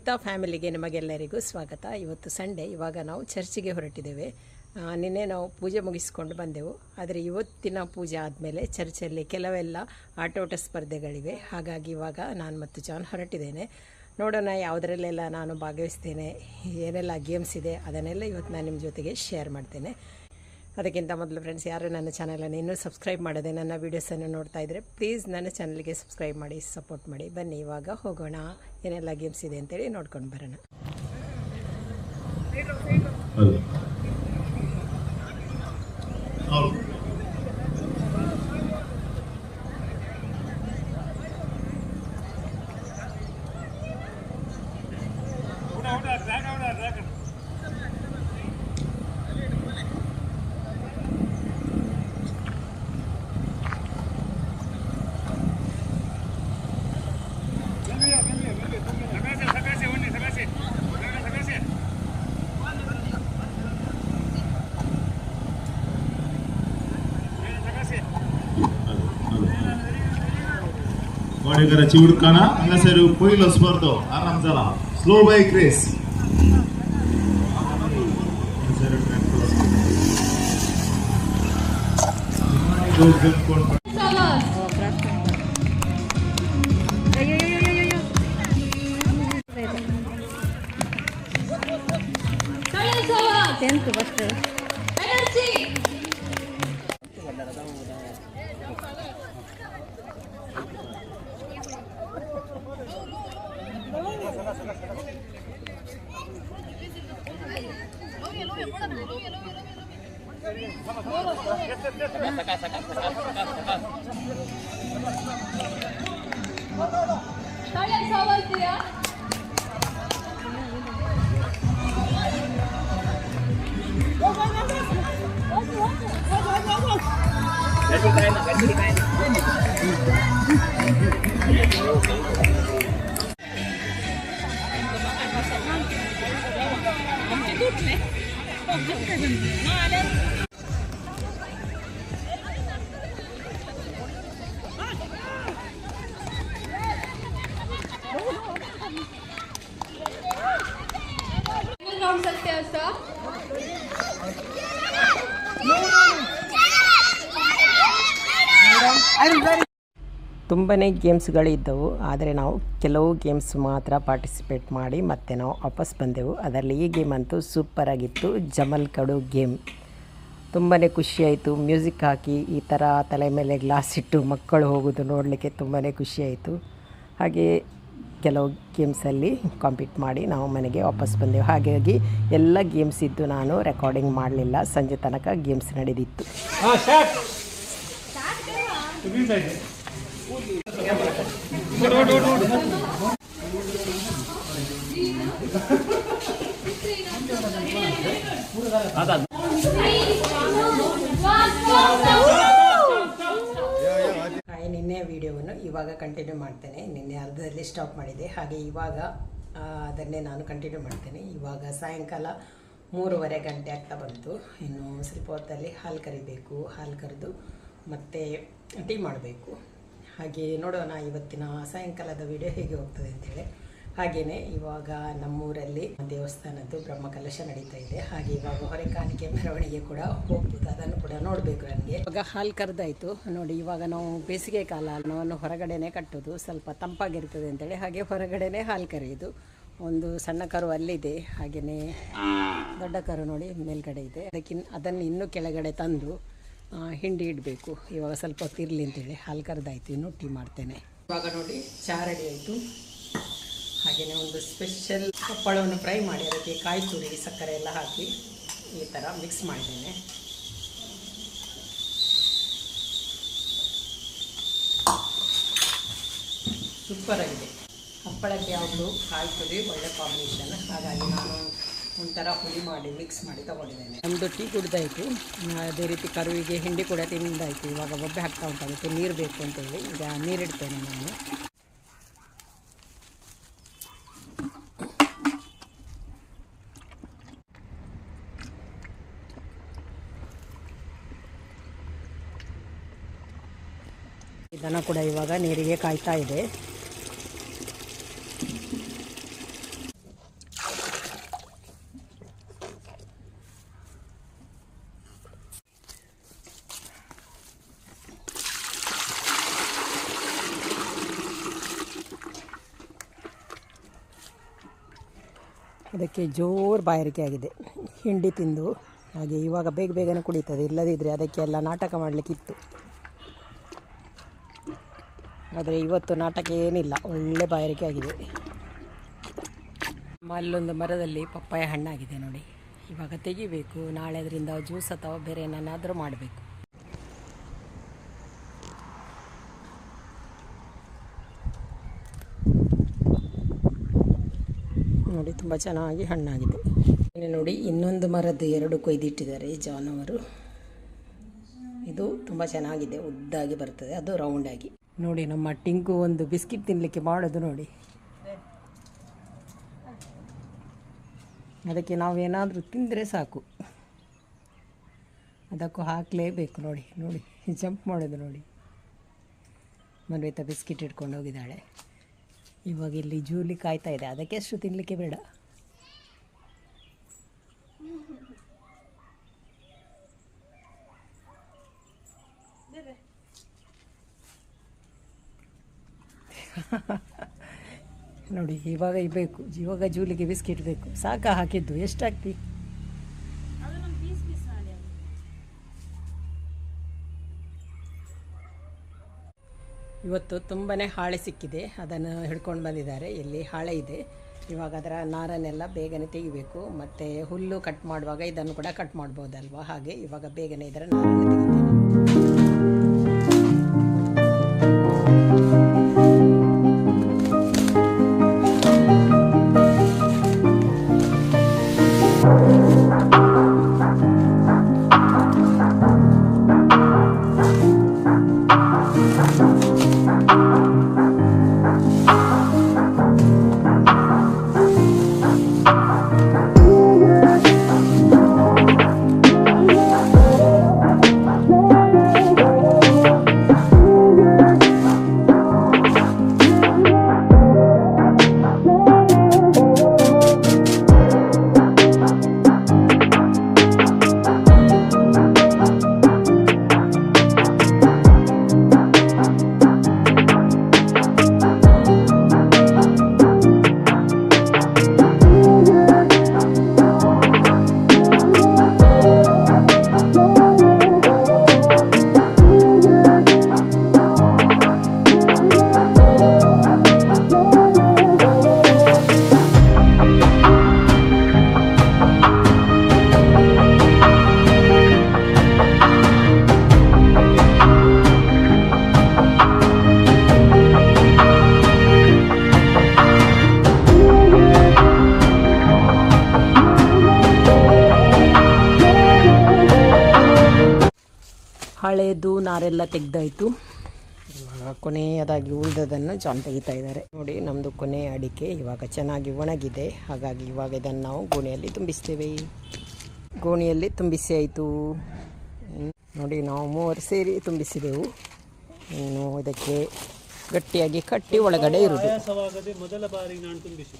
ಗೀತಾ ಫ್ಯಾಮಿಲಿಗೆ ನಿಮಗೆಲ್ಲರಿಗೂ ಸ್ವಾಗತ. ಇವತ್ತು ಸಂಡೇ. ಇವಾಗ ನಾವು ಚರ್ಚಿಗೆ ಹೊರಟಿದ್ದೇವೆ. ನಿನ್ನೆ ನಾವು ಪೂಜೆ ಮುಗಿಸ್ಕೊಂಡು ಬಂದೆವು. ಆದರೆ ಇವತ್ತಿನ ಪೂಜೆ ಆದಮೇಲೆ ಚರ್ಚಲ್ಲಿ ಕೆಲವೆಲ್ಲ ಆಟೋಟ ಸ್ಪರ್ಧೆಗಳಿವೆ. ಹಾಗಾಗಿ ಇವಾಗ ನಾನು ಮತ್ತು ಜಾನ್ ಹೊರಟಿದ್ದೇನೆ. ನೋಡೋಣ ಯಾವುದರಲ್ಲೆಲ್ಲ ನಾನು ಭಾಗವಹಿಸ್ತೇನೆ, ಏನೆಲ್ಲ ಗೇಮ್ಸ್ ಇದೆ ಅದನ್ನೆಲ್ಲ ಇವತ್ತು ನಾನು ನಿಮ್ಮ ಜೊತೆಗೆ ಶೇರ್ ಮಾಡ್ತೇನೆ. ಅದಕ್ಕಿಂತ ಮೊದಲು ಫ್ರೆಂಡ್ಸ್, ಯಾರು ನನ್ನ ಚಾನಲನ್ನು ಇನ್ನೂ ಸಬ್ಸ್ಕ್ರೈಬ್ ಮಾಡದೆ ನನ್ನ ವೀಡಿಯೋಸನ್ನು ನೋಡ್ತಾ ಇದ್ದರೆ ಪ್ಲೀಸ್ ನನ್ನ ಚಾನಲ್ಗೆ ಸಬ್ಸ್ಕ್ರೈಬ್ ಮಾಡಿ, ಸಪೋರ್ಟ್ ಮಾಡಿ. ಬನ್ನಿ ಇವಾಗ ಹೋಗೋಣ, ಏನೆಲ್ಲ ಗೇಮ್ಸ್ ಇದೆ ಅಂತೇಳಿ ನೋಡ್ಕೊಂಡು ಬರೋಣ. वाडेकरांची उदकाना हांगासर पयलो स्पर्धो आराम जाला. Slow bike race. ತುಂಬಾ ಗೇಮ್ಸ್ಗಳಿದ್ದವು. ಆದರೆ ನಾವು ಕೆಲವು ಗೇಮ್ಸ್ ಮಾತ್ರ ಪಾರ್ಟಿಸಿಪೇಟ್ ಮಾಡಿ ಮತ್ತೆ ನಾವು ವಾಪಸ್ ಬಂದೆವು. ಅದರಲ್ಲಿ ಈ ಗೇಮ್ ಅಂತೂ ಸೂಪರಾಗಿತ್ತು. ಜಮಲ್ ಕಡು ಗೇಮ್ ತುಂಬಾ ಖುಷಿಯಾಯಿತು. ಮ್ಯೂಸಿಕ್ ಹಾಕಿ ಈ ಥರ ತಲೆ ಮೇಲೆ ಗ್ಲಾಸ್ ಇಟ್ಟು ಮಕ್ಕಳು ಹೋಗೋದು ನೋಡಲಿಕ್ಕೆ ತುಂಬಾ ಖುಷಿಯಾಯಿತು. ಹಾಗೆ ಕೆಲವು ಗೇಮ್ಸಲ್ಲಿ ಕಾಂಪೀಟ್ ಮಾಡಿ ನಾವು ಮನೆಗೆ ವಾಪಸ್ ಬಂದೆವು. ಹಾಗಾಗಿ ಎಲ್ಲ ಗೇಮ್ಸ್ ಇದ್ದು ನಾನು ರೆಕಾರ್ಡಿಂಗ್ ಮಾಡಲಿಲ್ಲ. ಸಂಜೆ ತನಕ ಗೇಮ್ಸ್ ನಡೆದಿತ್ತು. ನಿನ್ನೆ ವಿಡಿಯೋವನ್ನು ಇವಾಗ ಕಂಟಿನ್ಯೂ ಮಾಡ್ತೇನೆ. ನಿನ್ನೆ ಅರ್ಧದಲ್ಲಿ ಸ್ಟಾಪ್ ಮಾಡಿದೆ, ಹಾಗೆ ಇವಾಗ ಅದನ್ನೇ ನಾನು ಕಂಟಿನ್ಯೂ ಮಾಡ್ತೇನೆ. ಇವಾಗ ಸಾಯಂಕಾಲ 3:30 ಗಂಟೆ ಆಗ್ತಾ ಬಂತು. ಇನ್ನು ಸ್ವಲ್ಪ ಹೊತ್ತಲ್ಲಿ ಹಾಲು ಕರಿಬೇಕು. ಹಾಲು ಕರೆದು ಮತ್ತೆ ಟೀ ಮಾಡಬೇಕು. ಹಾಗೆ ನೋಡೋಣ ಇವತ್ತಿನ ಸಾಯಂಕಾಲದ ವಿಡಿಯೋ ಹೇಗೆ ಹೋಗ್ತದೆ ಅಂತೇಳಿ. ಹಾಗೆಯೇ ಇವಾಗ ನಮ್ಮೂರಲ್ಲಿ ದೇವಸ್ಥಾನದ್ದು ಬ್ರಹ್ಮಕಲಶ ನಡೀತಾ ಇದೆ. ಹಾಗೆ ಇವಾಗ ಹೊರೆಕಾಣಿಕೆ ಮೆರವಣಿಗೆ ಕೂಡ ಹೋಗ್ಬೋದು, ಅದನ್ನು ಕೂಡ ನೋಡಬೇಕು ನನಗೆ. ಇವಾಗ ಹಾಲು ಕರೆದಾಯಿತು ನೋಡಿ. ಇವಾಗ ನಾವು ಬೇಸಿಗೆ ಕಾಲ ನಾವನ್ನು ಹೊರಗಡೆನೇ ಕಟ್ಟೋದು, ಸ್ವಲ್ಪ ತಂಪಾಗಿರ್ತದೆ ಅಂತೇಳಿ. ಹಾಗೆ ಹೊರಗಡೆನೇ ಹಾಲು ಕರೆಯೋದು. ಒಂದು ಸಣ್ಣ ಕರು ಅಲ್ಲಿದೆ, ಹಾಗೆಯೇ ದೊಡ್ಡ ಕರು ನೋಡಿ ಮೇಲ್ಗಡೆ ಇದೆ. ಅದನ್ನು ಇನ್ನೂ ಕೆಳಗಡೆ ತಂದು ಹಿಂಡಿ ಇಡಬೇಕು. ಇವಾಗ ಸ್ವಲ್ಪ ಹೊತ್ತಿರಲಿ ಅಂತೇಳಿ ಹಾಲು ಕರೆದಾಯ್ತು. ಇನ್ನು ಟೀ ಮಾಡ್ತೇನೆ. ಇವಾಗ ನೋಡಿ ಚಹಾ ರೆಡಿ ಆಯಿತು. ಹಾಗೆಯೇ ಒಂದು ಸ್ಪೆಷಲ್ ಹಪ್ಪಳವನ್ನು ಫ್ರೈ ಮಾಡಿ ಅದಕ್ಕೆ ಕಾಯಿ ತುರಿ ಸಕ್ಕರೆ ಎಲ್ಲ ಹಾಕಿ ಈ ಥರ ಮಿಕ್ಸ್ ಮಾಡಿದ್ದೇನೆ. ಸೂಪರಾಗಿದೆ. ಹಪ್ಪಳಕ್ಕೆ ಯಾವುದು ಕಾಯಿ ತುರಿ ಒಳ್ಳೆ ಕಾಂಬಿನೇಷನ್. ಹಾಗಾಗಿ ನಾನು ಒಂಥರ ಹುಳಿ ಮಾಡಿ ಮಿಕ್ಸ್ ಮಾಡಿ ತೊಗೊಂಡಿದ್ದೇನೆ. ಒಂದು ಟೀ ಕುಡ್ದಾಯಿತು. ಅದೇ ರೀತಿ ಕರುವಿಗೆ ಹಿಂಡಿ ಕೂಡ ತಿಂದಾಯಿತು. ಇವಾಗ ಒಬ್ಬೆ ಹಾಕ್ತಾ ಉಂಟು, ಅದಕ್ಕೆ ನೀರು ಬೇಕು ಅಂತೇಳಿ ಈಗ ನೀರಿಡ್ತೇನೆ ನಾನು. ದನ ಕೂಡ ಇವಾಗ ನೀರಿಗೆ ಕಾಯ್ತಾ ಇದೆ. ಅದಕ್ಕೆ ಜೋರು ಬಾಯಾರಿಕೆ ಆಗಿದೆ ಹಿಂಡಿ ತಿಂದು. ಹಾಗೆ ಇವಾಗ ಬೇಗ ಬೇಗನೆ ಕುಡಿತದೆ, ಇಲ್ಲದಿದ್ದರೆ ಅದಕ್ಕೆಲ್ಲ ನಾಟಕ ಮಾಡಲಿಕ್ಕಿತ್ತು. ಆದರೆ ಇವತ್ತು ನಾಟಕ ಏನಿಲ್ಲ, ಒಳ್ಳೆ ಬಾಯಾರಿಕೆ ಆಗಿದೆ. ಅಲ್ಲೊಂದು ಮರದಲ್ಲಿ ಪಪ್ಪಾಯ ಹಣ್ಣಾಗಿದೆ ನೋಡಿ, ಇವಾಗ ತೆಗಿಬೇಕು. ನಾಳೆ ಅದರಿಂದ ಜ್ಯೂಸ್ ಅಥವಾ ಬೇರೆ ಏನಾದರೂ ಮಾಡಬೇಕು. ನೋಡಿ ತುಂಬ ಚೆನ್ನಾಗಿ ಹಣ್ಣಾಗಿದೆ. ನೋಡಿ ಇನ್ನೊಂದು ಮರದ್ದು 2 ಕೊಯ್ದಿಟ್ಟಿದ್ದಾರೆ ಜಾನುವಾರು. ಇದು ತುಂಬ ಚೆನ್ನಾಗಿದೆ, ಉದ್ದಾಗಿ ಬರ್ತದೆ, ಅದು ರೌಂಡಾಗಿ. ನೋಡಿ ನಮ್ಮ ಟಿಂಕು ಒಂದು ಬಿಸ್ಕಿಟ್ ತಿನ್ನಲಿಕ್ಕೆ ಮಾಡೋದು ನೋಡಿ. ಅದಕ್ಕೆ ನಾವೇನಾದರೂ ತಿಂದರೆ ಸಾಕು, ಅದಕ್ಕೂ ಹಾಕಲೇಬೇಕು. ನೋಡಿ ನೋಡಿ ಜಂಪ್ ಮಾಡೋದು ನೋಡಿ. ಮನ್ವಿತ ಬಿಸ್ಕಿಟ್ ಇಟ್ಕೊಂಡು ಹೋಗಿದ್ದಾಳೆ. ಇವಾಗ ಇಲ್ಲಿ ಜೂಲಿ ಕಾಯ್ತಾ ಇದೆ, ಅದಕ್ಕೆ ಅಷ್ಟು ತಿನ್ನಲಿಕ್ಕೆ ಬೇಡ. ನೋಡಿ ಇವಾಗ ಬೇಕು, ಇವಾಗ ಜೂಲಿಗೆ ಬಿಸ್ಕಿಟ್ ಬೇಕು. ಸಾಕ ಹಾಕಿದ್ದು, ಎಷ್ಟಾಗ್ತಿ? ಇವತ್ತು ತುಂಬಾ ಹಾಳೆ ಸಿಕ್ಕಿದೆ, ಅದನ್ನು ಹಿಡ್ಕೊಂಡು ಬಂದಿದ್ದಾರೆ. ಇಲ್ಲಿ ಹಾಳೆ ಇದೆ, ಇವಾಗ ಅದರ ನಾರನ್ನೆಲ್ಲ ಬೇಗನೆ ತೆಗಿಬೇಕು. ಮತ್ತು ಹುಲ್ಲು ಕಟ್ ಮಾಡುವಾಗ ಇದನ್ನು ಕೂಡ ಕಟ್ ಮಾಡ್ಬೋದಲ್ವ, ಹಾಗೆ ಇವಾಗ ಬೇಗನೆ ಇದರ ನಾರನ್ನು ತೆಗಿತೇನೆ. ಹಳೆಯದು ನಾರೆಲ್ಲ ತೆಗೆದಾಯಿತು. ಇವಾಗ ಕೊನೆಯದಾಗಿ ಉಳಿದದನ್ನು ಜಾನ್ ತೆಗಿತಾ ಇದ್ದಾರೆ. ನೋಡಿ ನಮ್ಮದು ಕೊನೆಯ ಅಡಿಕೆ ಇವಾಗ ಚೆನ್ನಾಗಿ ಒಣಗಿದೆ, ಹಾಗಾಗಿ ಇವಾಗ ಇದನ್ನು ನಾವು ಗೋಣಿಯಲ್ಲಿ ತುಂಬಿಸ್ತೇವೆ. ಗೋಣಿಯಲ್ಲಿ ತುಂಬಿಸಿ ಆಯಿತು. ನೋಡಿ ನಾವು 3 ಸೇರಿ ತುಂಬಿಸಿದೆವು. ಇನ್ನು ಇದಕ್ಕೆ ಗಟ್ಟಿಯಾಗಿ ಕಟ್ಟಿ ಒಳಗಡೆ ಇರುವುದು. ಮೊದಲ ಬಾರಿ ನಾನು ತುಂಬಿಸಿ